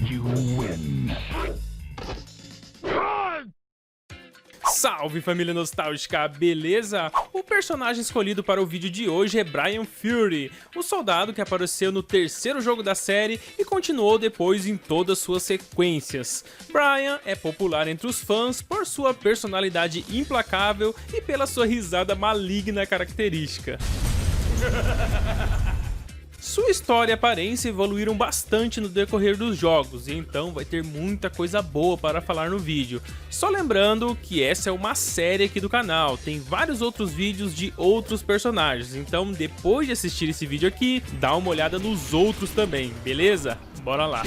You win. Salve família nostálgica, beleza? O personagem escolhido para o vídeo de hoje é Bryan Fury, o soldado que apareceu no terceiro jogo da série e continuou depois em todas suas sequências. Bryan é popular entre os fãs por sua personalidade implacável e pela sua risada maligna característica. Sua história e aparência evoluíram bastante no decorrer dos jogos, e então vai ter muita coisa boa para falar no vídeo. Só lembrando que essa é uma série aqui do canal, tem vários outros vídeos de outros personagens, então depois de assistir esse vídeo aqui, dá uma olhada nos outros também, beleza? Bora lá!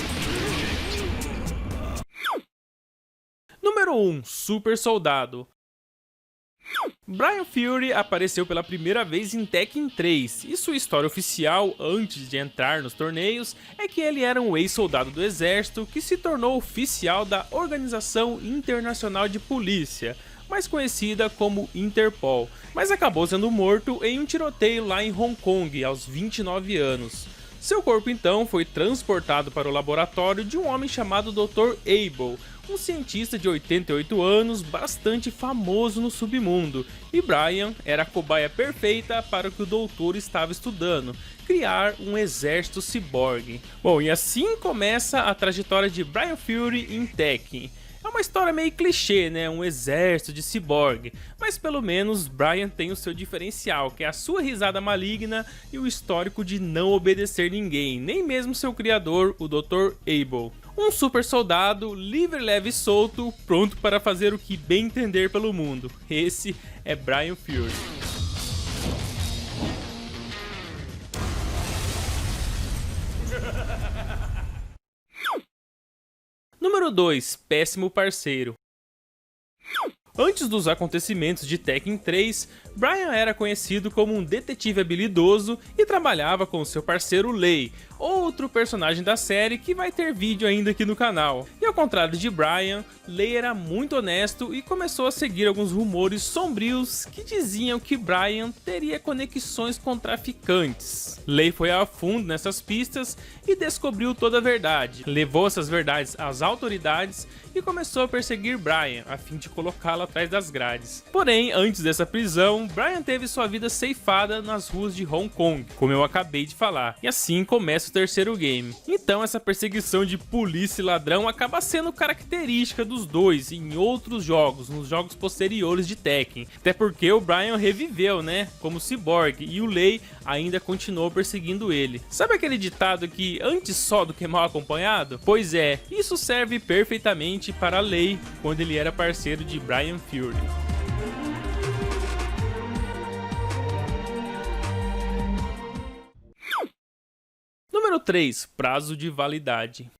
Número 1. Super Soldado. Bryan Fury apareceu pela primeira vez em Tekken 3, e sua história oficial, antes de entrar nos torneios, é que ele era um ex-soldado do exército que se tornou oficial da Organização Internacional de Polícia, mais conhecida como Interpol, mas acabou sendo morto em um tiroteio lá em Hong Kong aos 29 anos. Seu corpo então foi transportado para o laboratório de um homem chamado Dr. Abel, um cientista de 88 anos bastante famoso no submundo, e Bryan era a cobaia perfeita para o que o doutor estava estudando, criar um exército ciborgue. Bom, e assim começa a trajetória de Bryan Fury em Tekken. É uma história meio clichê, né? Um exército de ciborgue, mas pelo menos Bryan tem o seu diferencial, que é a sua risada maligna e o histórico de não obedecer ninguém, nem mesmo seu criador, o Dr. Abel. Um super soldado, livre, leve e solto, pronto para fazer o que bem entender pelo mundo. Esse é Bryan Fury. Número 2. Péssimo parceiro. Antes dos acontecimentos de Tekken 3, Bryan era conhecido como um detetive habilidoso e trabalhava com seu parceiro Lei, outro personagem da série que vai ter vídeo ainda aqui no canal. E ao contrário de Bryan, Lei era muito honesto e começou a seguir alguns rumores sombrios que diziam que Bryan teria conexões com traficantes. Lei foi a fundo nessas pistas e descobriu toda a verdade, levou essas verdades às autoridades e começou a perseguir Bryan, a fim de colocá-lo atrás das grades. Porém, antes dessa prisão, Bryan teve sua vida ceifada nas ruas de Hong Kong, como eu acabei de falar, e assim começa o terceiro game. Então essa perseguição de polícia e ladrão acaba sendo característica dos dois em outros jogos, nos jogos posteriores de Tekken, até porque o Bryan reviveu, né, como ciborgue, e o Lei ainda continuou perseguindo ele. Sabe aquele ditado que antes só do que mal acompanhado? Pois é, isso serve perfeitamente para Lei quando ele era parceiro de Bryan Fury. Número 3. Prazo de validade.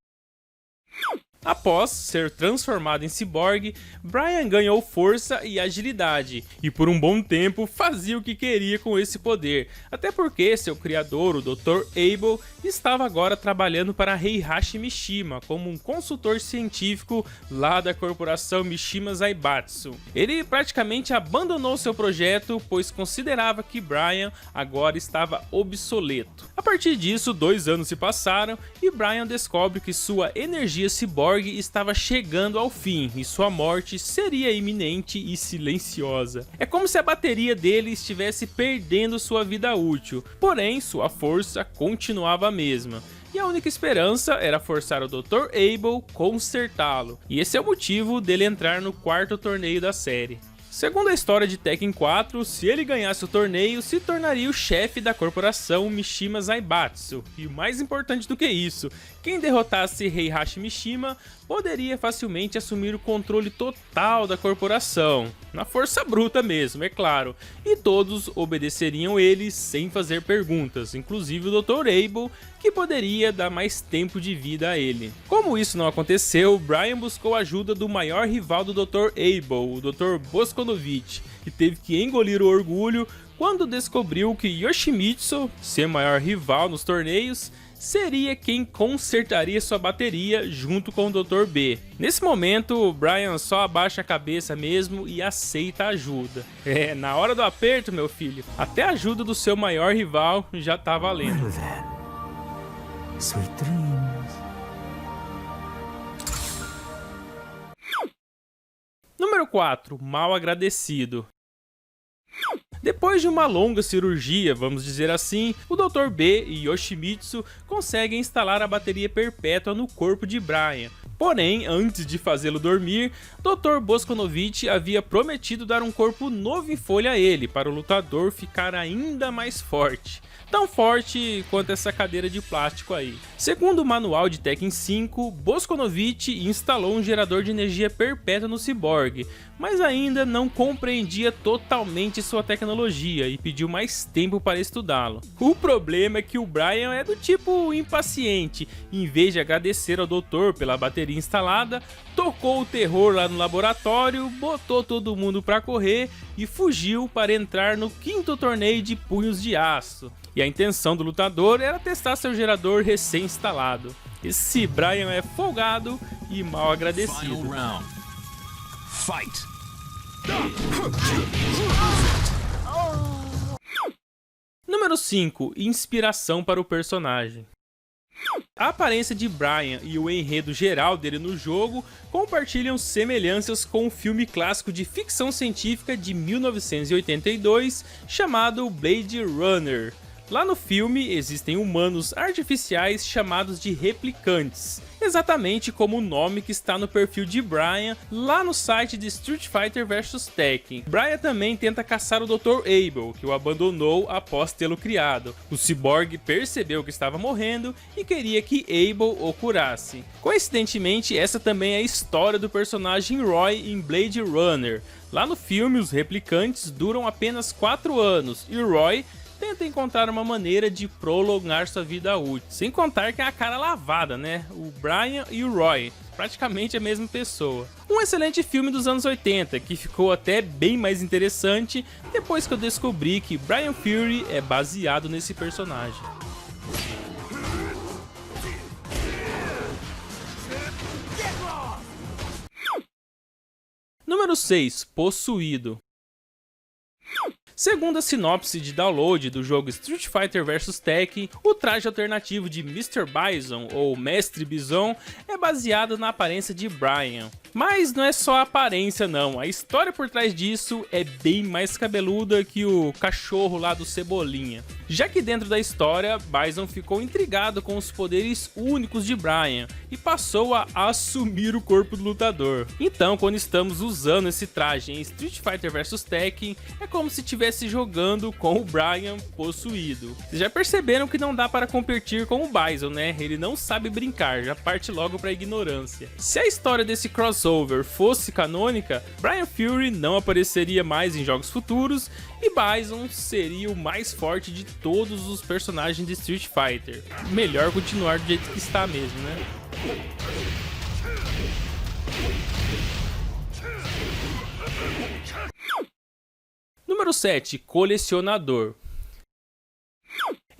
Após ser transformado em ciborgue, Bryan ganhou força e agilidade, e por um bom tempo fazia o que queria com esse poder, até porque seu criador, o Dr. Abel, estava agora trabalhando para Heihachi Mishima como um consultor científico lá da corporação Mishima Zaibatsu. Ele praticamente abandonou seu projeto, pois considerava que Bryan agora estava obsoleto. A partir disso, 2 anos se passaram e Bryan descobre que sua energia ciborgue estava chegando ao fim e sua morte seria iminente e silenciosa. É como se a bateria dele estivesse perdendo sua vida útil, porém sua força continuava a mesma. E a única esperança era forçar o Dr. Abel consertá-lo, e esse é o motivo dele entrar no 4º torneio da série. Segundo a história de Tekken 4, se ele ganhasse o torneio, se tornaria o chefe da corporação Mishima Zaibatsu. E o mais importante do que isso, quem derrotasse Heihachi Mishima poderia facilmente assumir o controle total da corporação, na força bruta mesmo, é claro, e todos obedeceriam ele sem fazer perguntas, inclusive o Dr. Abel, que poderia dar mais tempo de vida a ele. Como isso não aconteceu, Bryan buscou a ajuda do maior rival do Dr. Abel, o Dr. Boskonovich, que teve que engolir o orgulho quando descobriu que Yoshimitsu, seu maior rival nos torneios, seria quem consertaria sua bateria junto com o Dr. B. Nesse momento, o Bryan só abaixa a cabeça mesmo e aceita a ajuda. É, na hora do aperto, meu filho, até a ajuda do seu maior rival já tá valendo. Well then, sweet dreams. Número 4. Mal agradecido. Depois de uma longa cirurgia, vamos dizer assim, o Dr. B e Yoshimitsu conseguem instalar a bateria perpétua no corpo de Brian. Porém, antes de fazê-lo dormir, Dr. Bosconovitch havia prometido dar um corpo novo em folha a ele, para o lutador ficar ainda mais forte. Tão forte quanto essa cadeira de plástico aí. Segundo o manual de Tekken 5, Bosconovitch instalou um gerador de energia perpétua no Cyborg, mas ainda não compreendia totalmente sua tecnologia e pediu mais tempo para estudá-lo. O problema é que o Brian é do tipo impaciente, em vez de agradecer ao doutor pela bateria instalada, tocou o terror lá no laboratório, botou todo mundo para correr e fugiu para entrar no 5º torneio de punhos de aço. E a intenção do lutador era testar seu gerador recém-instalado. Esse Brian é folgado e mal agradecido. Número 5. Inspiração para o personagem. A aparência de Brian e o enredo geral dele no jogo compartilham semelhanças com o filme clássico de ficção científica de 1982 chamado Blade Runner. Lá no filme existem humanos artificiais chamados de replicantes, exatamente como o nome que está no perfil de Brian lá no site de Street Fighter vs Tekken. Brian também tenta caçar o Dr. Abel, que o abandonou após tê-lo criado. O Cyborg percebeu que estava morrendo e queria que Abel o curasse. Coincidentemente, essa também é a história do personagem Roy em Blade Runner. Lá no filme, os replicantes duram apenas 4 anos e o Roy tenta encontrar uma maneira de prolongar sua vida útil. Sem contar que é a cara lavada, né? O Brian e o Roy, praticamente a mesma pessoa. Um excelente filme dos anos 80, que ficou até bem mais interessante depois que eu descobri que Brian Fury é baseado nesse personagem. Número 6. Possuído. Segundo a sinopse de download do jogo Street Fighter vs Tekken, o traje alternativo de Mr. Bison, ou Mestre Bison, é baseado na aparência de Brian. Mas não é só a aparência não, a história por trás disso é bem mais cabeluda que o cachorro lá do Cebolinha. Já que dentro da história, Bison ficou intrigado com os poderes únicos de Brian e passou a assumir o corpo do lutador. Então, quando estamos usando esse traje em Street Fighter vs Tekken, é como se estivesse jogando com o Brian possuído. Vocês já perceberam que não dá para competir com o Bison, né? Ele não sabe brincar, já parte logo para a ignorância. Se a história desse crossover fosse canônica, Brian Fury não apareceria mais em jogos futuros e Bison seria o mais forte de todos os personagens de Street Fighter. Melhor continuar do jeito que está mesmo, né? Número 7. Colecionador.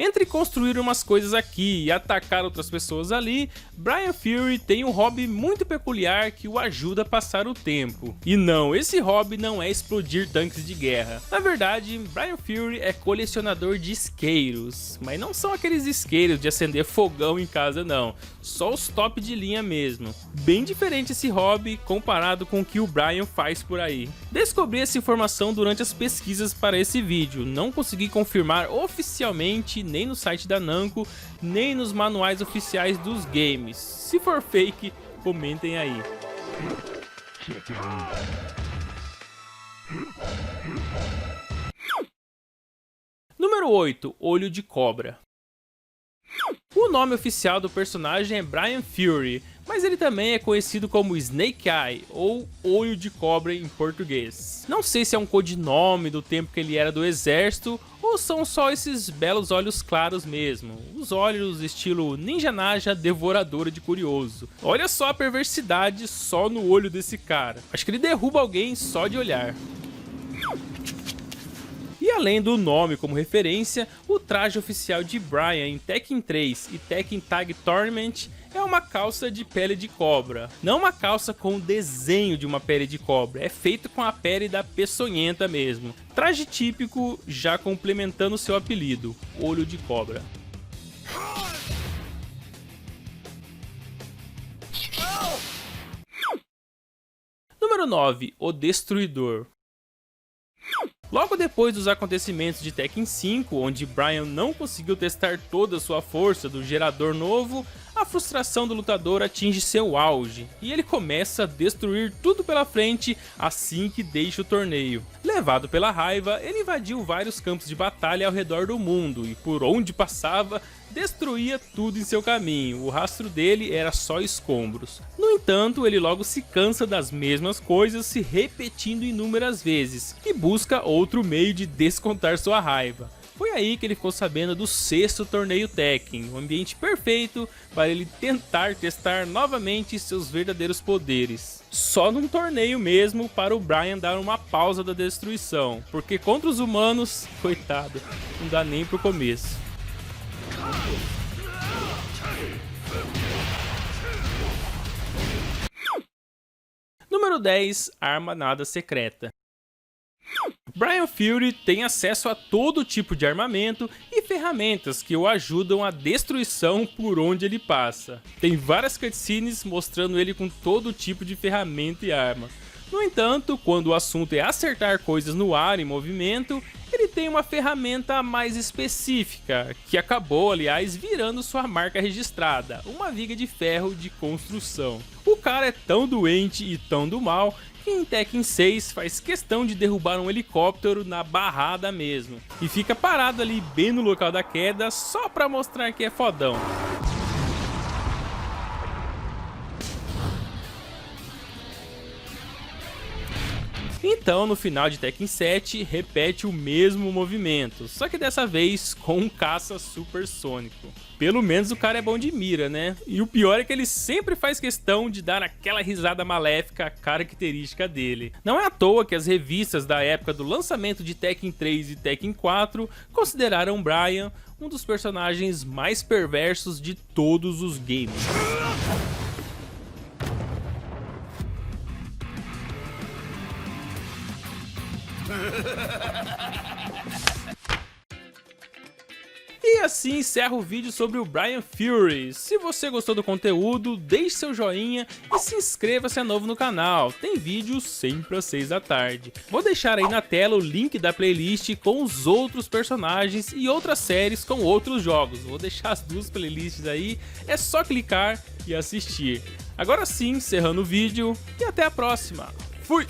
Entre construir umas coisas aqui e atacar outras pessoas ali, Brian Fury tem um hobby muito peculiar que o ajuda a passar o tempo. E não, esse hobby não é explodir tanques de guerra. Na verdade, Brian Fury é colecionador de isqueiros, mas não são aqueles isqueiros de acender fogão em casa não, só os top de linha mesmo. Bem diferente esse hobby comparado com o que o Brian faz por aí. Descobri essa informação durante as pesquisas para esse vídeo, não consegui confirmar oficialmente nem no site da Namco, nem nos manuais oficiais dos games. Se for fake, comentem aí. Número 8. Olho de Cobra. O nome oficial do personagem é Brian Fury, mas ele também é conhecido como Snake Eye, ou Olho de Cobra em português. Não sei se é um codinome do tempo que ele era do exército, ou são só esses belos olhos claros mesmo, os olhos estilo Ninja Naja devoradora de curioso. Olha só a perversidade só no olho desse cara, acho que ele derruba alguém só de olhar. E além do nome como referência, o traje oficial de Brian em Tekken 3 e Tekken Tag Tournament é uma calça de pele de cobra. Não uma calça com o desenho de uma pele de cobra, é feito com a pele da peçonhenta mesmo. Traje típico, já complementando seu apelido, Olho de Cobra. Número Número 9, o Destruidor. Logo depois dos acontecimentos de Tekken 5, onde Bryan não conseguiu testar toda a sua força do gerador novo, a frustração do lutador atinge seu auge, e ele começa a destruir tudo pela frente assim que deixa o torneio. Levado pela raiva, ele invadiu vários campos de batalha ao redor do mundo, e por onde passava, destruía tudo em seu caminho. O rastro dele era só escombros. No entanto, ele logo se cansa das mesmas coisas se repetindo inúmeras vezes, e busca outro meio de descontar sua raiva. Foi aí que ele ficou sabendo do 6º torneio Tekken, um ambiente perfeito para ele tentar testar novamente seus verdadeiros poderes. Só num torneio mesmo para o Bryan dar uma pausa da destruição, porque contra os humanos, coitado, não dá nem pro começo. Número 10, Arma Nada Secreta. Bryan Fury tem acesso a todo tipo de armamento e ferramentas que o ajudam à destruição por onde ele passa. Tem várias cutscenes mostrando ele com todo tipo de ferramenta e arma. No entanto, quando o assunto é acertar coisas no ar em movimento, ele tem uma ferramenta mais específica, que acabou, aliás, virando sua marca registrada, uma viga de ferro de construção. O cara é tão doente e tão do mal que em Tekken 6 faz questão de derrubar um helicóptero na barrada mesmo, e fica parado ali bem no local da queda só pra mostrar que é fodão. Então, no final de Tekken 7, repete o mesmo movimento, só que dessa vez com um caça supersônico. Pelo menos o cara é bom de mira, né? E o pior é que ele sempre faz questão de dar aquela risada maléfica característica dele. Não é à toa que as revistas da época do lançamento de Tekken 3 e Tekken 4 consideraram Bryan um dos personagens mais perversos de todos os games. E assim encerra o vídeo sobre o Bryan Fury. Se você gostou do conteúdo, deixe seu joinha e se inscreva se é novo no canal. Tem vídeo sempre às 6 da tarde. Vou deixar aí na tela o link da playlist com os outros personagens e outras séries com outros jogos. Vou deixar as duas playlists aí, é só clicar e assistir. Agora sim, encerrando o vídeo e até a próxima. Fui!